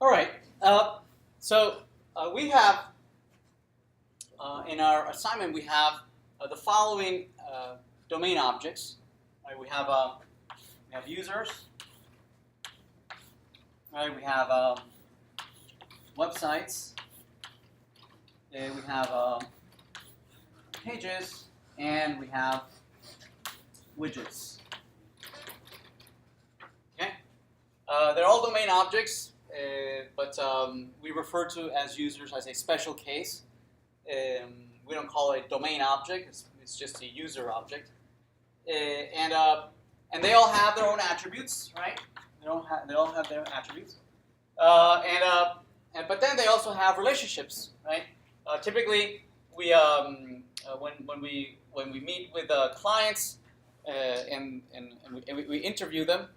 All right. We have in our assignment we have the following domain objects. Right? We have users. Right? We have websites. We have pages, and we have widgets. Okay. They're all domain objects. But we refer to as users as a special case. We don't call it a domain object. It's just a user object. And they all have their own attributes, right? They all have their attributes. But then they also have relationships, right? Typically, when we meet with clients and we interview them.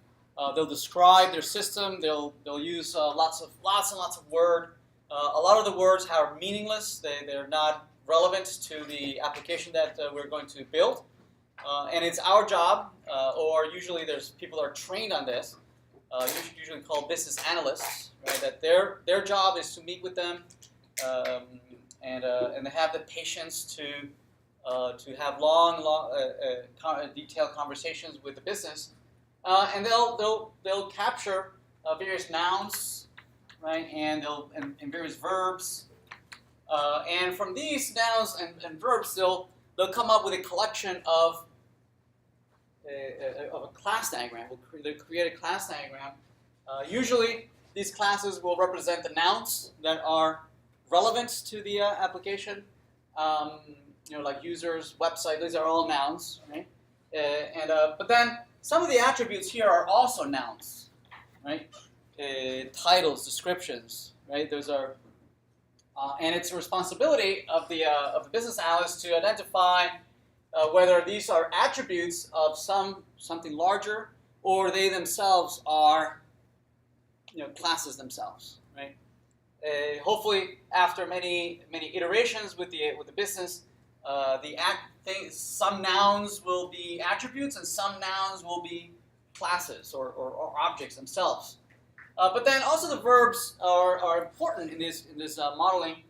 They'll describe their system. They'll use lots and lots of words. A lot of the words are meaningless. They're not relevant to the application that we're going to build. And it's our job, or usually there's people who are trained on this, usually called business analysts, right? That their job is to meet with them and they have the patience to have long detailed conversations with the business. And they'll capture various nouns, right, and various verbs, and from these nouns and verbs, they'll come up with a collection of a class diagram. They'll create a class diagram. Usually, these classes will represent the nouns that are relevant to the application. Like users, website. These are all nouns, right? But then some of the attributes here are also nouns, right? Titles, descriptions, right? Those are, and it's a responsibility of the business analyst to identify whether these are attributes of something larger, or they themselves are, classes themselves, right? Hopefully, after many iterations with the business, some nouns will be attributes and some nouns will be classes or objects themselves. But then also the verbs are important in this modeling,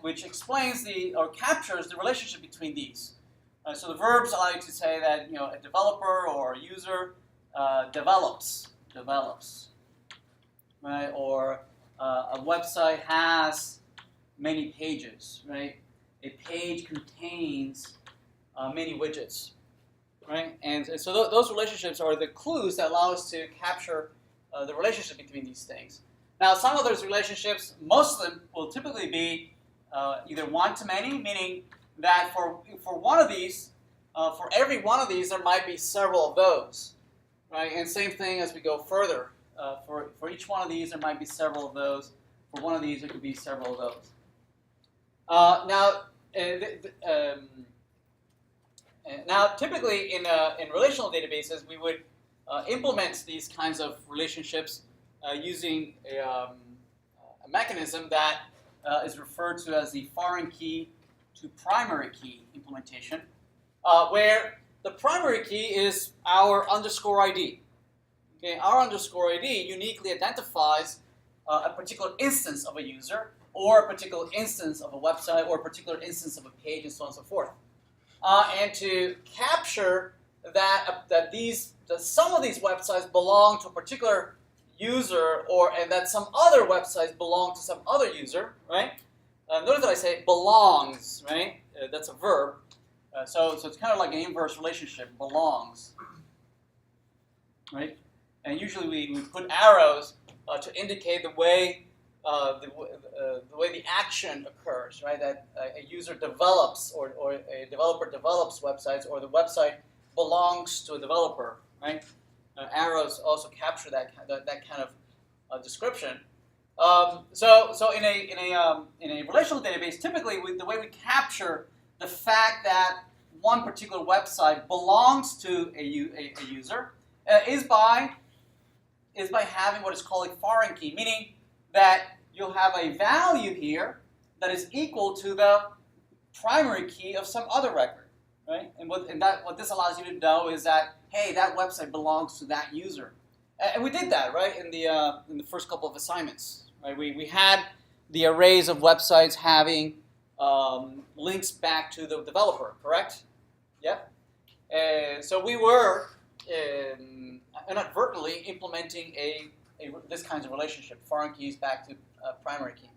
which explains or captures the relationship between these. So the verbs allow you to say that a developer or a user develops, right? Or a website has many pages, right? A page contains many widgets, right? And so those relationships are the clues that allow us to capture the relationship between these things. Now, some of those relationships, most of them will typically be either one-to-many, meaning that for one of these, for every one of these, there might be several of those, right? And same thing as we go further. For each one of these, there might be several of those. For one of these, there could be several of those. Now, typically in relational databases, we would implement these kinds of relationships using a mechanism that is referred to as the foreign key to primary key implementation, where the primary key is our underscore ID. Okay, our underscore ID uniquely identifies a particular instance of a user, or a particular instance of a website, or a particular instance of a page, and so on and so forth. And to capture that some of these websites belong to a particular user, and that some other websites belong to some other user, right? Notice that I say belongs, right? That's a verb. So it's kind of like an inverse relationship, belongs, right? And usually we put arrows to indicate the way the action occurs, right? That a user develops or a developer develops websites, or the website belongs to a developer, right? Arrows also capture that kind of description. So in a relational database, typically the way we capture the fact that one particular website belongs to a user is by having what is called a foreign key, meaning that you'll have a value here that is equal to the primary key of some other record, right? And what this allows you to know is that, hey, that website belongs to that user. And we did that, right, in the first couple of assignments. Right? We had the arrays of websites having links back to the developer, correct? Yep. So we were inadvertently implementing this kind of relationship, foreign keys back to primary key.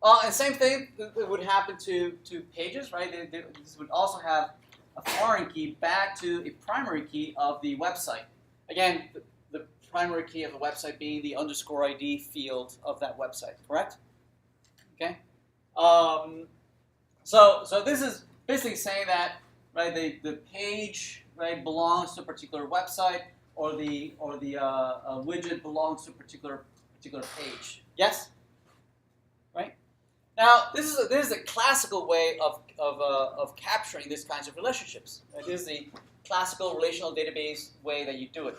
And same thing would happen to pages, right? This would also have a foreign key back to a primary key of the website. Again, the primary key of the website being the _ID field of that website, correct? Okay. So this is basically saying that, right, the page, right, belongs to a particular website, or the widget belongs to a particular page. Yes. Right. Now this is a classical way of capturing these kinds of relationships. Right? This is the classical relational database way that you do it.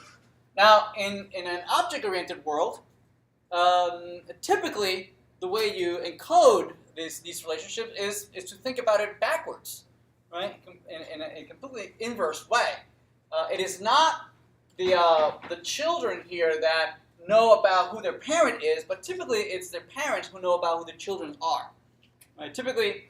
Now in an object-oriented world, typically the way you encode these relationships is to think about it backwards, right? In a completely inverse way. It is not the children here that know about who their parent is, but typically it's their parents who know about who the children are. Right? Typically,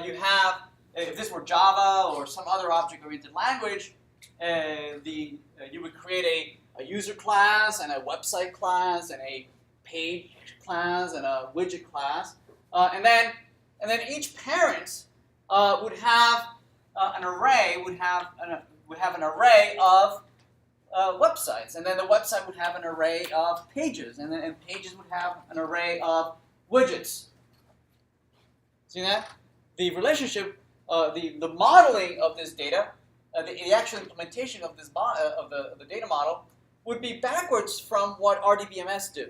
you have, if this were Java or some other object-oriented language, you would create a user class and a website class and a page class and a widget class, and then each parent would have an array would have an array of websites, and then the website would have an array of pages, and pages would have an array of widgets. See that? The relationship, the modeling of this data, the actual implementation of this of the data model would be backwards from what RDBMS do.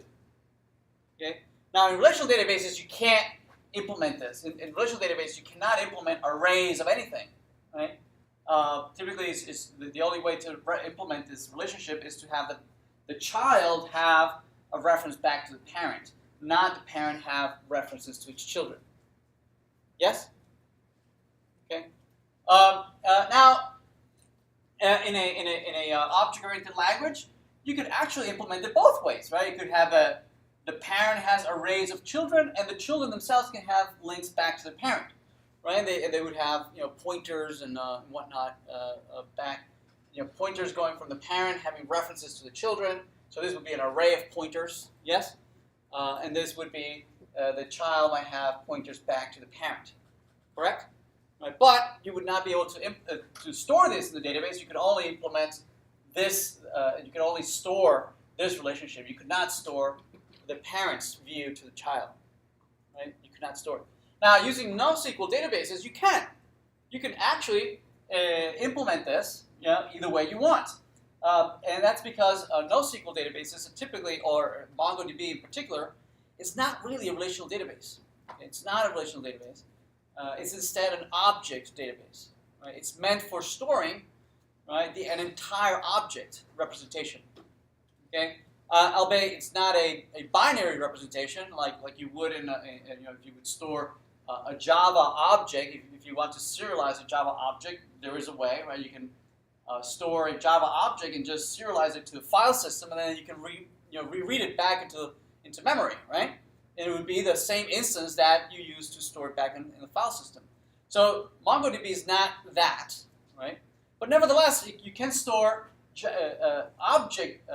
Okay. Now in relational databases you can't implement this. In relational database you cannot implement arrays of anything, right? Typically, it's the only way to implement this relationship is to have the child have a reference back to the parent, not the parent have references to its children. Yes? Okay. Now, in a object-oriented language, you could actually implement it both ways, right? You could have the parent has arrays of children, and the children themselves can have links back to the parent. Right, they would have pointers and whatnot back, pointers going from the parent having references to the children. So this would be an array of pointers, yes, and this would be the child might have pointers back to the parent, correct? Right, but you would not be able to store this in the database. You could only implement this. You could only store this relationship. You could not store the parent's view to the child. Right, you could not store it. Now, using NoSQL databases, you can. You can actually implement this either way you want. And that's because NoSQL databases typically, or MongoDB in particular, is not really a relational database. It's not a relational database. It's instead an object database. Right? It's meant for storing, right, an entire object representation. Okay? Albeit it's not a binary representation like you would if you would store a Java object. If you want to serialize a Java object, there is a way, right? You can store a Java object and just serialize it to the file system, and then you can reread it back into memory, right? And it would be the same instance that you use to store it back in the file system. So MongoDB is not that, right? But nevertheless, you can store object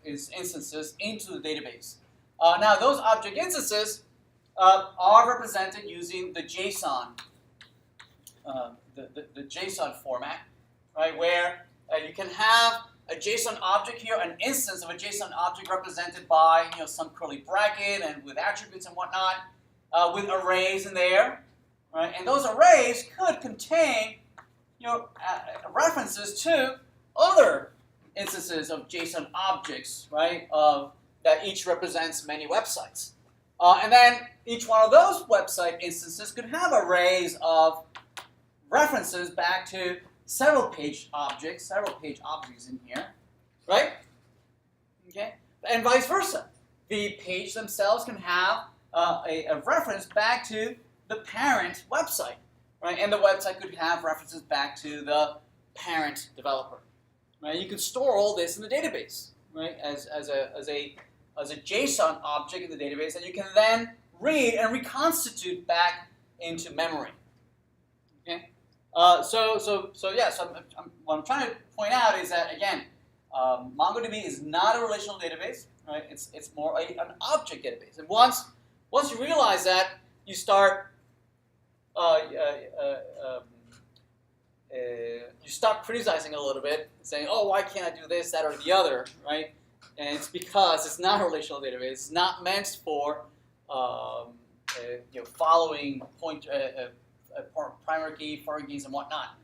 instances into the database. Now, those object instances are represented using the JSON, the JSON format, right? Where you can have a JSON object here, an instance of a JSON object represented by some curly bracket and with attributes and whatnot, with arrays in there, right? And those arrays could contain references to other instances of JSON objects, right? That each represents many websites. And then each one of those website instances could have arrays of references back to several page objects in here, right? Okay, and vice versa. The page themselves can have a reference back to the parent website, right? And the website could have references back to the parent developer, right? You could store all this in the database, right, as a JSON object in the database that you can then read and reconstitute back into memory. Okay, so what I'm trying to point out is that again, MongoDB is not a relational database, right? It's more an object database. And once you realize that, you start criticizing a little bit, saying, "Oh, why can't I do this, that, or the other?" Right? And it's because it's not a relational database. It's not meant for following primary key, foreign keys, and whatnot.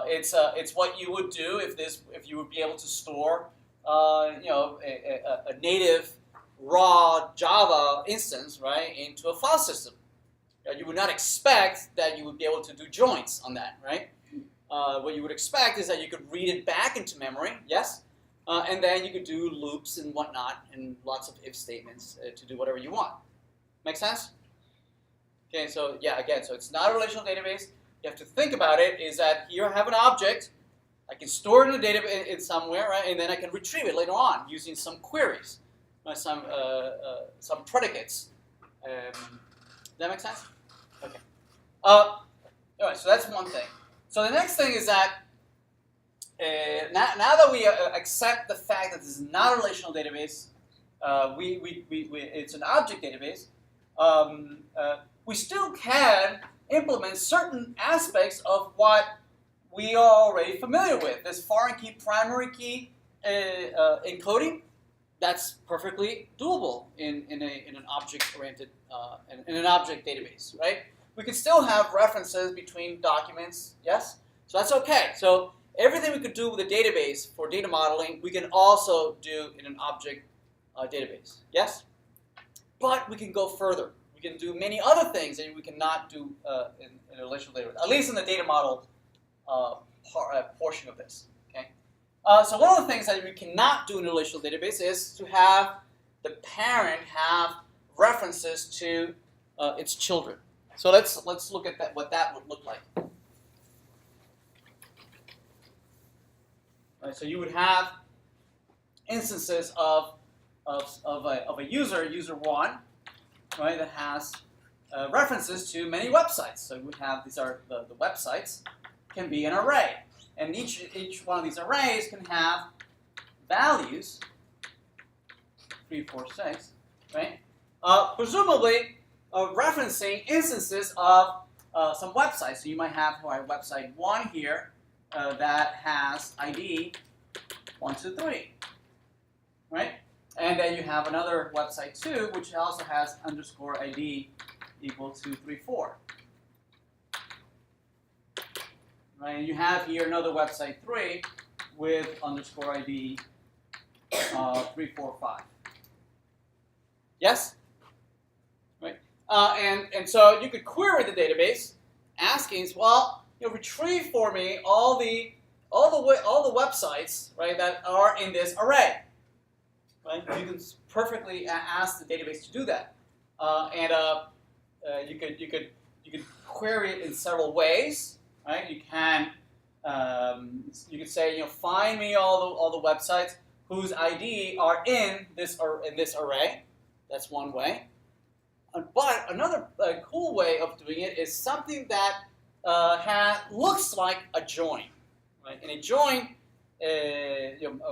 It's what you would do if you would be able to store a native raw Java instance, right, into a file system. You would not expect that you would be able to do joins on that, right? What you would expect is that you could read it back into memory, yes, and then you could do loops and whatnot and lots of if statements to do whatever you want. Make sense? Okay, so yeah, again, so it's not a relational database. You have to think about it is that here I have an object. I can store it in a database in somewhere, right, and then I can retrieve it later on using some queries, some predicates. Does that make sense? Okay. All right, so that's one thing. So the next thing is that now that we accept the fact that this is not a relational database, it's an object database, we still can implement certain aspects of what we are already familiar with. This foreign key, primary key encoding, that's perfectly doable in an object-oriented in an object database, right? We can still have references between documents, yes? So that's okay. So everything we could do with a database for data modeling, we can also do in an object database, yes? But we can go further. We can do many other things that we cannot do in a relational database, at least in the data model portion of this, okay? So one of the things that we cannot do in a relational database is to have the parent have references to its children. So let's look at what that would look like. Right, so you would have instances of a user one, right, that has references to many websites. So we have these are the websites can be an array, and each one of these arrays can have values 3, 4, 6, right? Presumably referencing instances of some websites. So you might have website 1 here that has ID 1, 2, 3, right? And then you have another website 2 which also has underscore ID equal to 3, 4. Right? And you have here another website 3 with underscore ID 3, 4, 5. Yes? Right? And so you could query the database asking, well, retrieve for me all the websites, right, that are in this array. Right? You can perfectly ask the database to do that, you could query it in several ways. Right? You could say, find me all the websites whose ID are in this array. That's one way. But another cool way of doing it is something that looks like a join. Right? In a join,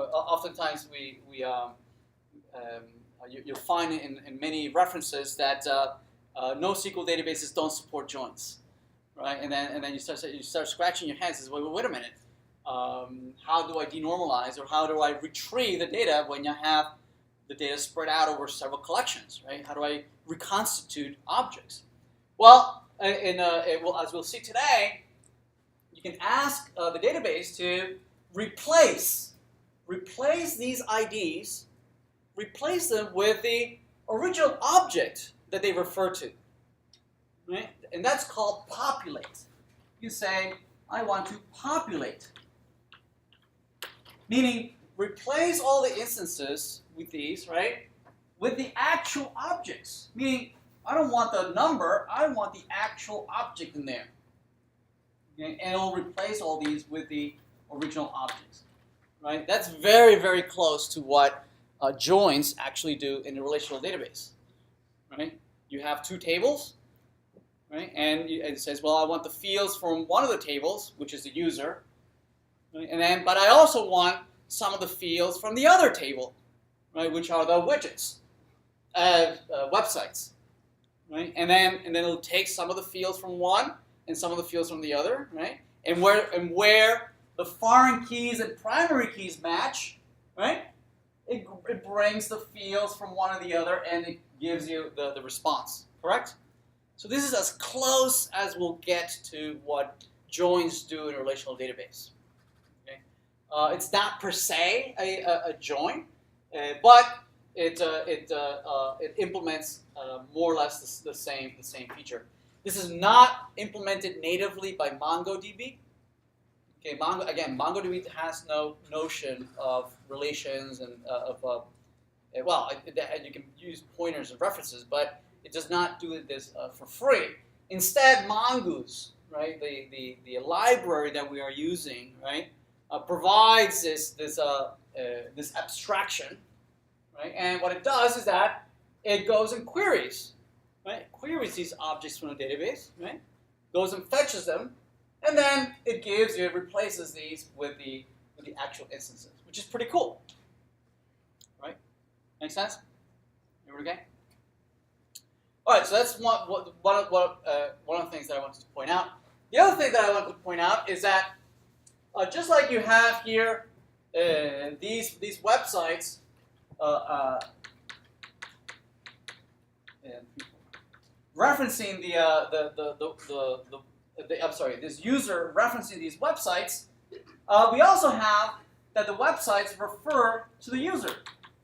oftentimes you'll find in many references that NoSQL databases don't support joins. Right, and then you start scratching your head and say, wait a minute, how do I denormalize or how do I retrieve the data when you have the data spread out over several collections, right? How do I reconstitute objects? Well, as we'll see today, you can ask the database to replace these IDs, replace them with the original object that they refer to. Right? And that's called populate. You say, I want to populate. Meaning, replace all the instances with these, right, with the actual objects. Meaning, I don't want the number, I want the actual object in there. Okay? And it'll replace all these with the original objects. right? That's very, very close to what joins actually do in a relational database, right? You have two tables, right? And it says, well, I want the fields from one of the tables, which is the user, right? And then, but I also want some of the fields from the other table, right? Which are the widgets, websites, right? And then it'll take some of the fields from one and some of the fields from the other, right? And where the foreign keys and primary keys match, right? It brings the fields from one or the other, and it gives you the response, correct? So this is as close as we'll get to what joins do in a relational database. Okay? It's not per se a join, but it implements more or less the same feature. This is not implemented natively by MongoDB. Okay, MongoDB has no notion of relations and you can use pointers and references, but it does not do this for free. Instead, Mongoose, right, the library that we are using, right, provides this abstraction, right, and what it does is that it goes and queries, right, queries these objects from the database, right, goes and fetches them. And then it replaces these with the actual instances, which is pretty cool, right? Make sense? Everybody okay? All right, so that's one of the things that I wanted to point out. The other thing that I wanted to point out is that just like you have here these websites, referencing this user referencing these websites, we also have that the websites refer to the user.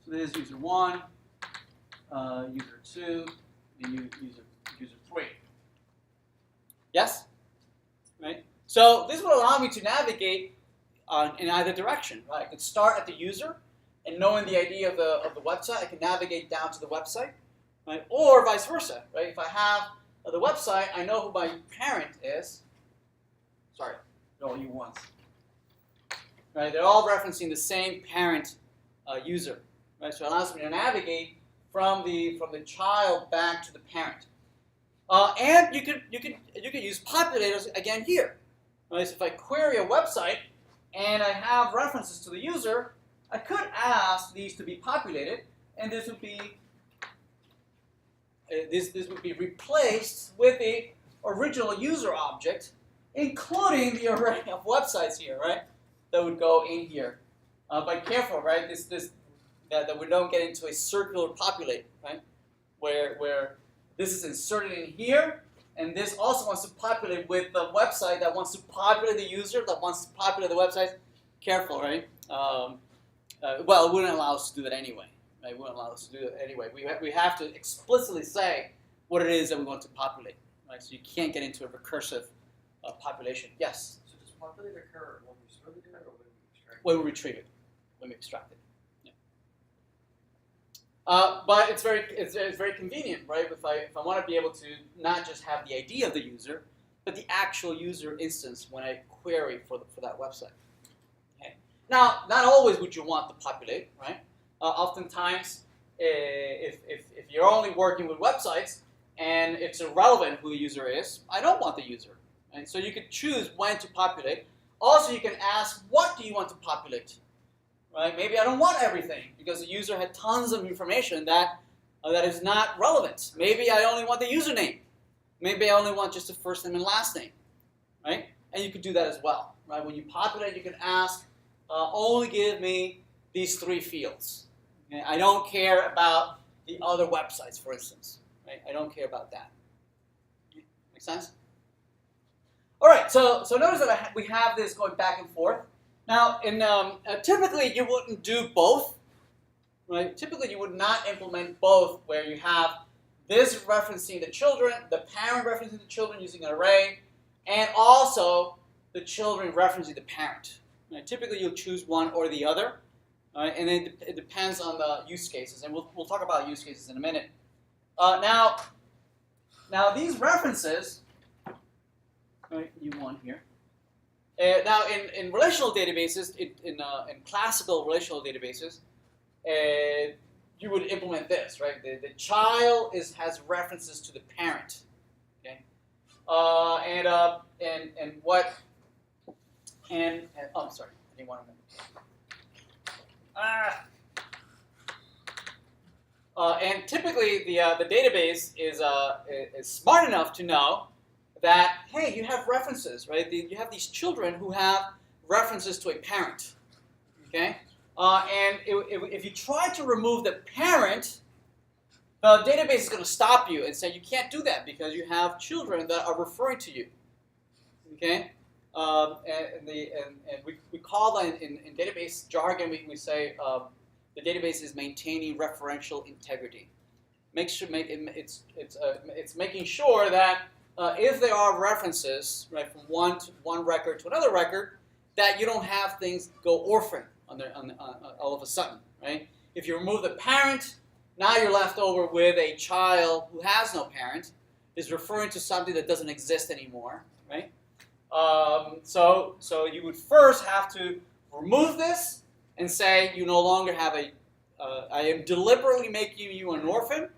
So there's user 1, user 2, and user 3. Yes? Right? So this will allow me to navigate in either direction. Right? I could start at the user, and knowing the ID of the website, I can navigate down to the website. Right? Or vice versa. Right? If I have the website, I know who my parent is. Sorry, they're all U1s. Right, they're all referencing the same parent user. Right, so it allows me to navigate from the child back to the parent. And you could use populators again here. Right, so if I query a website and I have references to the user, I could ask these to be populated, and this would be replaced with the original user object, including the array of websites here, right? That would go in here. But careful, right? That we don't get into a circular populate, right? Where this is inserted in here, and this also wants to populate with the website that wants to populate the user that wants to populate the website. Careful, right? Well, it wouldn't allow us to do that anyway. Right? It wouldn't allow us to do that anyway. We have to explicitly say what it is that we want to populate. Right? So you can't get into a recursive population. Yes? So does populate occur when we store the data or when we extract it? When we retrieve it. When we extract it. Yeah. But it's very convenient, right? If I want to be able to not just have the ID of the user, but the actual user instance when I query for that website. Okay. Now, not always would you want to populate, right? Oftentimes, if you're only working with websites and it's irrelevant who the user is, I don't want the user. And so you could choose when to populate. Also, you can ask, what do you want to populate? Right? Maybe I don't want everything because the user had tons of information that is not relevant. Maybe I only want the username. Maybe I only want just the first name and last name. Right? And you could do that as well. Right? When you populate, you can ask, only give me these 3 fields. Okay? I don't care about the other websites, for instance. Right? I don't care about that. Make sense? All right, so notice that we have this going back and forth. Now, typically you wouldn't do both, right? Typically you would not implement both, where you have this referencing the children, the parent referencing the children using an array, and also the children referencing the parent. Right? Typically you'll choose one or the other, right? And then it depends on the use cases, and we'll talk about use cases in a minute. Now these references. Right, U1 here. Now, in relational databases, in classical relational databases, you would implement this, right? The child has references to the parent, okay? Oh, sorry, I didn't want to. And typically, the database is smart enough to know that, hey, you have references, right? You have these children who have references to a parent, okay? And if you try to remove the parent, the database is going to stop you and say you can't do that because you have children that are referring to you, okay? And we call that in database jargon, we say the database is maintaining referential integrity. It's making sure that if there are references, right, from one record to another record, that you don't have things go orphan all of a sudden, right? If you remove the parent, now you're left over with a child who has no parent, is referring to something that doesn't exist anymore, right? So you would first have to remove this and say you no longer have I am deliberately making you an orphan,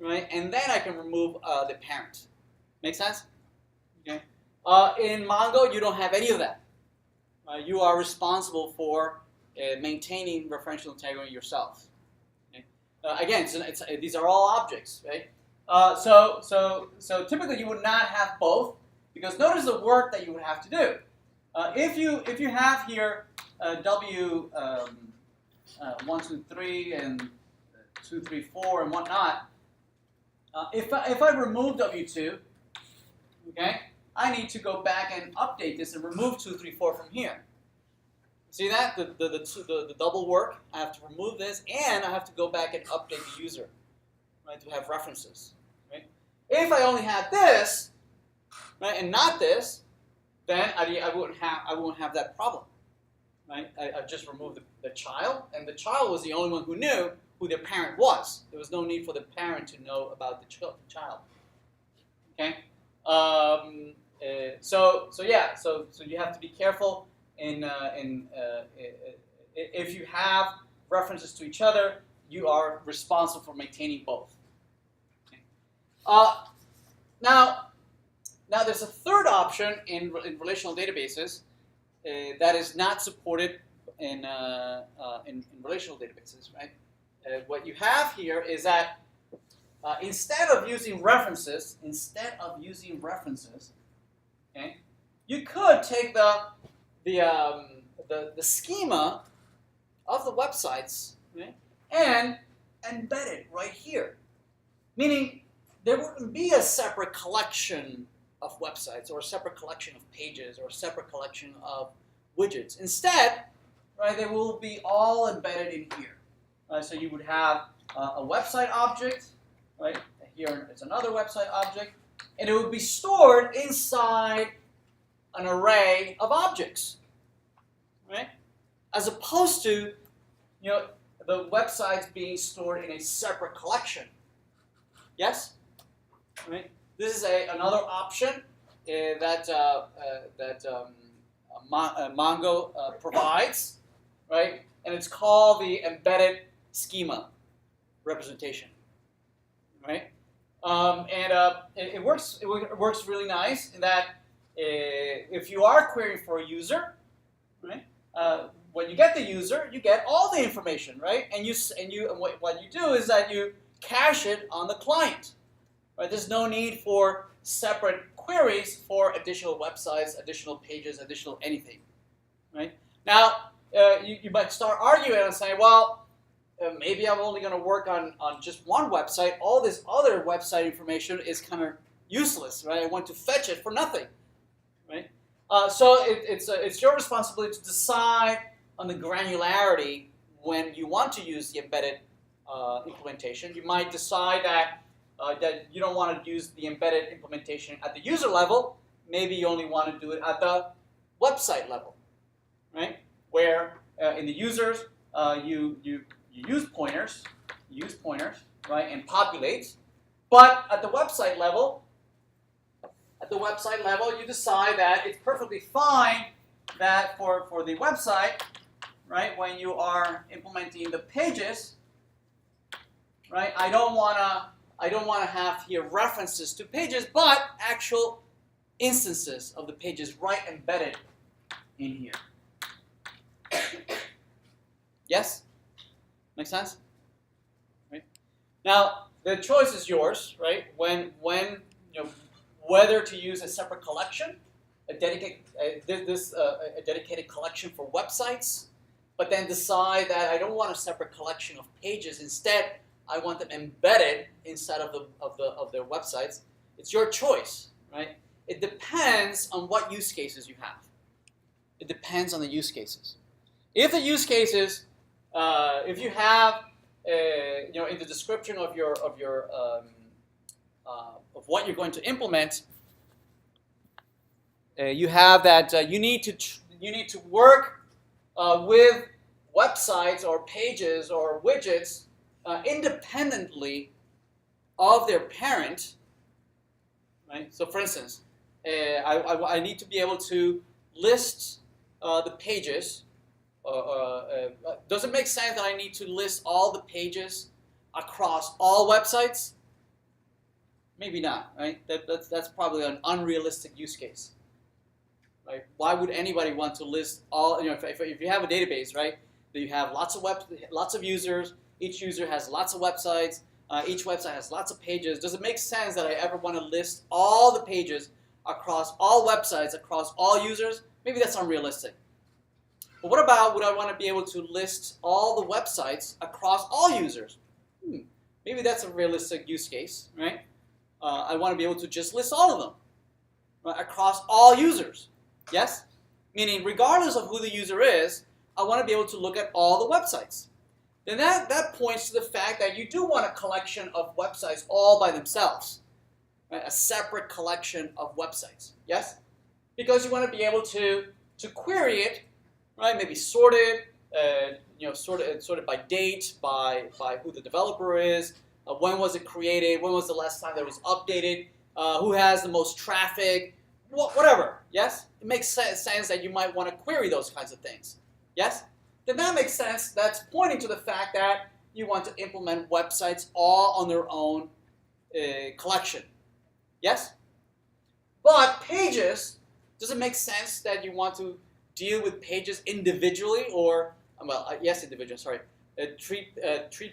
right? And then I can remove the parent. Make sense? Okay. In Mongo, you don't have any of that. You are responsible for maintaining referential integrity yourself. Okay. Again, these are all objects, right? So typically you would not have both, because notice the work that you would have to do. If you have here W 1, 2, 3 and 2, 3, 4 and whatnot, if I remove W2, okay, I need to go back and update this and remove 2, 3, 4 from here. See that? The double work. I have to remove this, and I have to go back and update the user, right, to have references. Right? If I only had this, right, and not this, then I wouldn't have that problem. Right? I just removed the child, and the child was the only one who knew who their parent was. There was no need for the parent to know about the child. Okay. So you have to be careful if you have references to each other, you are responsible for maintaining both. Okay. Now there's a third option in relational databases that is not supported in relational databases, right? What you have here is that instead of using references, okay, you could take the schema of the websites, right, and embed it right here. Meaning there wouldn't be a separate collection of websites or a separate collection of pages or a separate collection of widgets. Instead, right, they will be all embedded in here. So you would have a website object, right? Here it's another website object, and it would be stored inside an array of objects, right? As opposed to, the websites being stored in a separate collection. Yes, right? This is another option that Mongo provides, right? And it's called the embedded schema representation, right? It works really nice in that if you are querying for a user, right? When you get the user, you get all the information, right? And what you do is that you cache it on the client, right? There's no need for separate queries for additional websites, additional pages, additional anything, right? Now, you might start arguing and saying, well, maybe I'm only going to work on just one website. All this other website information is kind of useless, right? I want to fetch it for nothing, right? So it's your responsibility to decide on the granularity when you want to use the embedded implementation. You might decide that you don't want to use the embedded implementation at the user level. Maybe you only want to do it at the website level, right? Where in the users you use pointers, right, and populate. But at the website level, you decide that it's perfectly fine that for the website, right, when you are implementing the pages, right, I don't wanna have here references to pages, but actual instances of the pages right embedded in here. Yes? Make sense? Right? Now the choice is yours, right? When whether to use a separate collection, a dedicated collection for websites, but then decide that I don't want a separate collection of pages. Instead, I want them embedded inside of their websites. It's your choice, right? It depends on what use cases you have. It depends on the use cases. If the use cases, if you have, in the description of what you're going to implement, you have that you need to work with websites or pages or widgets independently of their parent, right? So, for instance, I need to be able to list the pages. Does it make sense that I need to list all the pages across all websites? Maybe not, right? That's probably an unrealistic use case, right? Why would anybody want to list all? If you have a database, right, that you have lots of users. Each user has lots of websites. Each website has lots of pages. Does it make sense that I ever want to list all the pages across all websites, across all users? Maybe that's unrealistic. But what about would I want to be able to list all the websites across all users? Maybe that's a realistic use case, right? I want to be able to just list all of them, right, across all users. Yes? Meaning, regardless of who the user is, I want to be able to look at all the websites. Then that points to the fact that you do want a collection of websites all by themselves, right? A separate collection of websites. Yes? Because you want to be able to query it, right? Maybe sorted, sorted by date, by who the developer is, when was it created, when was the last time that it was updated, who has the most traffic, whatever. Yes? It makes sense that you might want to query those kinds of things. Yes? Then that makes sense. That's pointing to the fact that you want to implement websites all on their own collection. Yes? But pages, does it make sense that you want to deal with pages individually yes, individual, sorry. Treat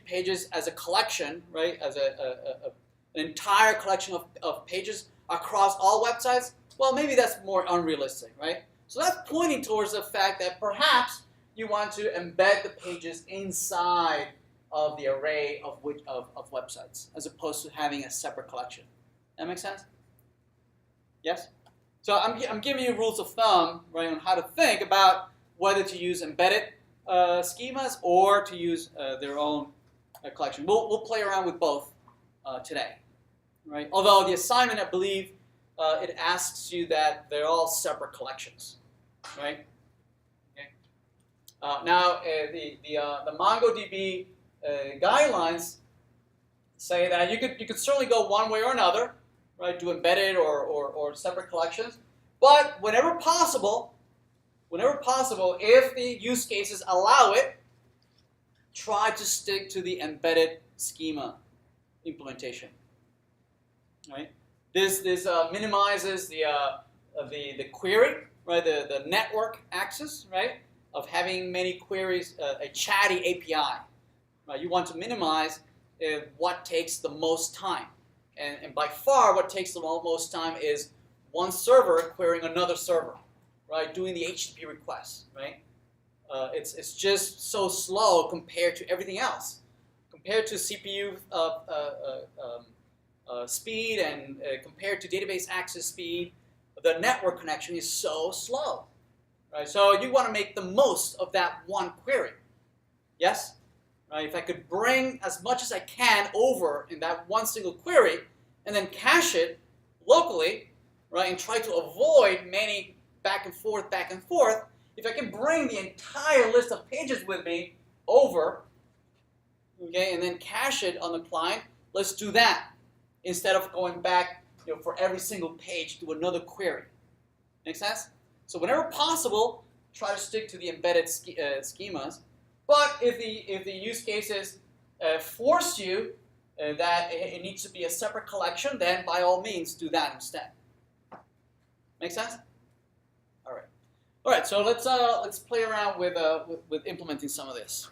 pages as a collection, right? As an entire collection of pages across all websites? Well, maybe that's more unrealistic, right? So that's pointing towards the fact that perhaps you want to embed the pages inside of the array of websites, as opposed to having a separate collection. That make sense? Yes? So I'm giving you rules of thumb, right, on how to think about whether to use embedded schemas or to use their own collection. We'll play around with both today, right? Although the assignment, I believe, it asks you that they're all separate collections, right? Okay. Now the MongoDB guidelines say that you could certainly go one way or another, right? Do embedded or separate collections, but whenever possible, if the use cases allow it, try to stick to the embedded schema implementation. Right? This minimizes the query, right? The network access, right? Of having many queries, a chatty API. Right? You want to minimize what takes the most time, and by far, what takes the most time is one server querying another server. Right, doing the HTTP requests, right? It's just so slow compared to everything else, compared to CPU speed and compared to database access speed. The network connection is so slow, right? So you want to make the most of that one query. Yes, right? If I could bring as much as I can over in that one single query, and then cache it locally, right, and try to avoid many back and forth, if I can bring the entire list of pages with me over, okay, and then cache it on the client, let's do that instead of going back for every single page to another query. Make sense? So whenever possible, try to stick to the embedded schemas. But if the use cases force you that it needs to be a separate collection, then by all means do that instead. Make sense? All right. So let's play around with implementing some of this.